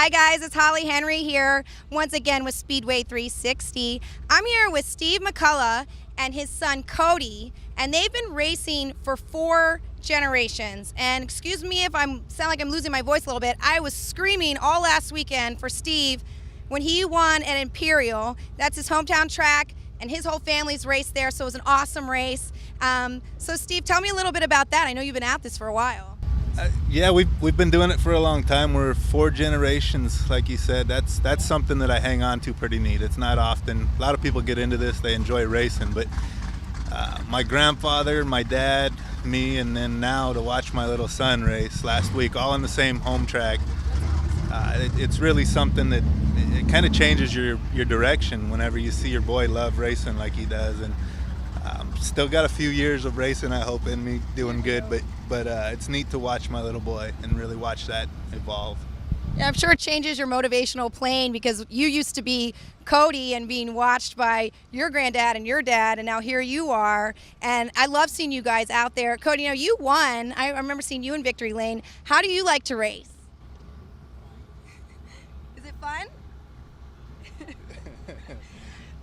Hi guys, it's Holli Henry here once again with Speedway 360. I'm here with Steve McCollough and his son Cody, and they've been racing for 4 generations. And excuse me if I sound like I'm losing my voice a little bit. I was screaming all last weekend for Steve when he won at Imperial. That's his hometown track, and his whole family's raced there, so it was an awesome race. So Steve, tell me a little bit about that. I know you've been at this for a while. Yeah, we've been doing it for a long time. We're 4 generations, like you said. That's something that I hang on to pretty neat. It's not often. A lot of people get into this, they enjoy racing, but my grandfather, my dad, me, and then now to watch my little son race last week, all on the same home track. It's really something that it kind of changes your direction whenever you see your boy love racing like he does. And still got a few years of racing, I hope, in me, doing good, but it's neat to watch my little boy and really watch that evolve. Yeah, I'm sure it changes your motivational plane, because you used to be Cody and being watched by your granddad and your dad, and now here you are. And I love seeing you guys out there. Cody, you know, you won. I remember seeing you in Victory Lane. How do you like to race? Is it fun?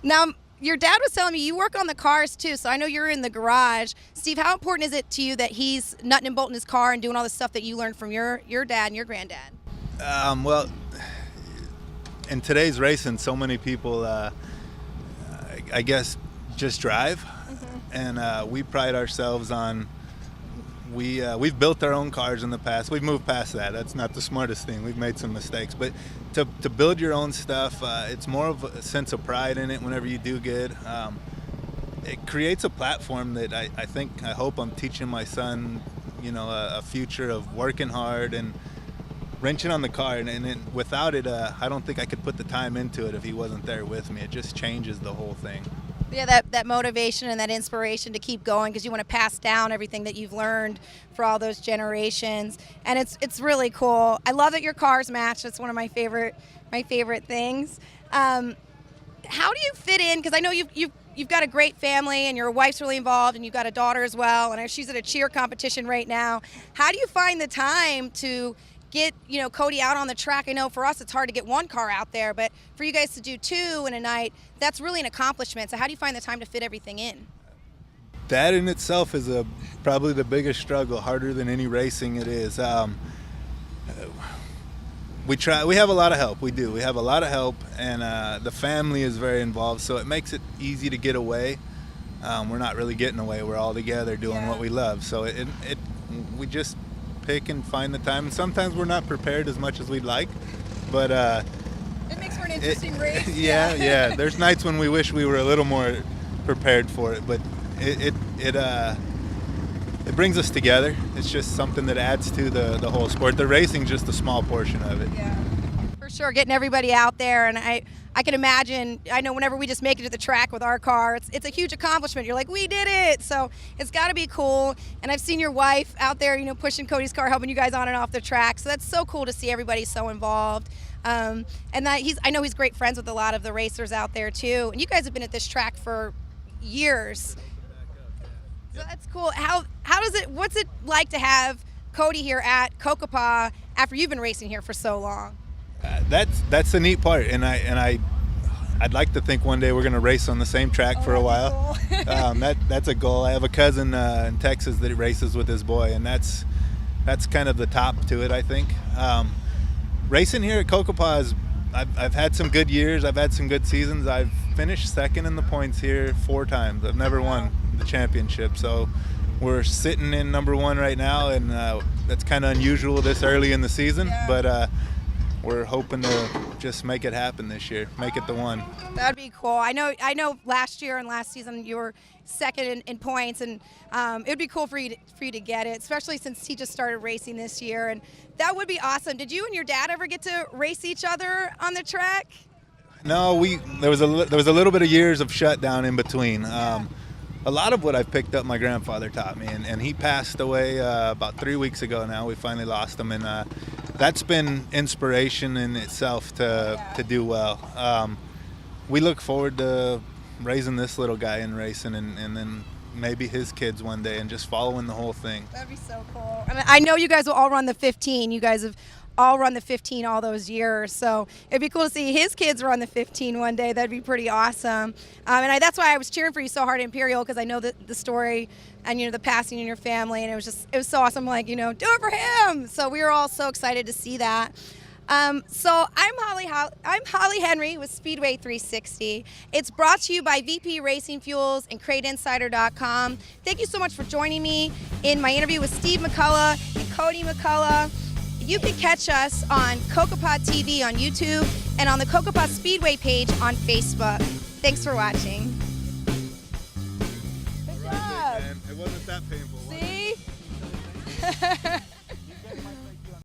Now, your dad was telling me you work on the cars too, so I know you're in the garage. Steve, how important is it to you that he's nutting and bolting his car and doing all the stuff that you learned from your dad and your granddad? Well, in today's racing, so many people, I guess, just drive, and we pride ourselves on. We've built our own cars in the past. We've moved past that. That's not the smartest thing. We've made some mistakes. But to build your own stuff, it's more of a sense of pride in it whenever you do good. It creates a platform that I hope I'm teaching my son, you know, a future of working hard and wrenching on the car. And without it, I don't think I could put the time into it if he wasn't there with me. It just changes the whole thing. Yeah, that motivation and that inspiration to keep going, because you want to pass down everything that you've learned for all those generations, and it's really cool. I love that your cars match. That's one of my favorite things. How do you fit in? Because I know you've got a great family, and your wife's really involved, and you've got a daughter as well, and she's at a cheer competition right now. How do you find the time to get, you know, Cody out on the track? I know for us it's hard to get 1 car out there, but for you guys to do 2 in a night, that's really an accomplishment. So how do you find the time to fit everything in? That in itself is probably the biggest struggle, harder than any racing it is. We have a lot of help. We do. We have a lot of help, and the family is very involved, so it makes it easy to get away. We're not really getting away. We're all together doing what we love. So we just pick and find the time, and sometimes we're not prepared as much as we'd like, but it makes for an interesting race. Yeah. There's nights when we wish we were a little more prepared for it, but it brings us together. It's just something that adds to the whole sport. The racing's just a small portion of it. Yeah, for sure, getting everybody out there, and I can imagine, I know whenever we just make it to the track with our car, it's a huge accomplishment. You're like, we did it. So it's got to be cool. And I've seen your wife out there, you know, pushing Cody's car, helping you guys on and off the track. So that's so cool to see everybody so involved. And that I know he's great friends with a lot of the racers out there too. And you guys have been at this track for years. So that's cool. What's it like to have Cody here at Cocopah after you've been racing here for so long? That's the neat part, and I'd like to think one day we're going to race on the same track for a while. Cool. That's a goal. I have a cousin in Texas that races with his boy, and that's kind of the top to it, I think. Racing here at Cocopah is, I've had some good years. I've had some good seasons. I've finished second in the points here 4 times. I've never won the championship, so we're sitting in number 1 right now, and that's kind of unusual this early in the season, but we're hoping to just make it happen this year, make it the one. That'd be cool. I know last year and last season you were second in points, and it would be cool for you to get it, especially since he just started racing this year, and that would be awesome. Did you and your dad ever get to race each other on the track? No, there was a little bit of years of shutdown in between. A lot of what I've picked up my grandfather taught me, and he passed away about 3 weeks ago now. We finally lost him, and that's been inspiration in itself to do well. We look forward to raising this little guy in racing, and then maybe his kids one day, and just following the whole thing. That'd be so cool. I mean, I know you guys will all run the 15. You guys have all run the 15 all those years. So it'd be cool to see his kids run the 15 one day. That'd be pretty awesome. And that's why I was cheering for you so hard at Imperial, because I know the story and, you know, the passing in your family. And it was so awesome. Like, you know, do it for him. So we were all so excited to see that. So I'm Holli Henry with Speedway 360. It's brought to you by VP Racing Fuels and CrateInsider.com. Thank you so much for joining me in my interview with Steve McCollough and Cody McCollough. You can catch us on Cocopah TV on YouTube and on the Cocopah Speedway page on Facebook. Thanks for watching. Good job. It wasn't that painful. See?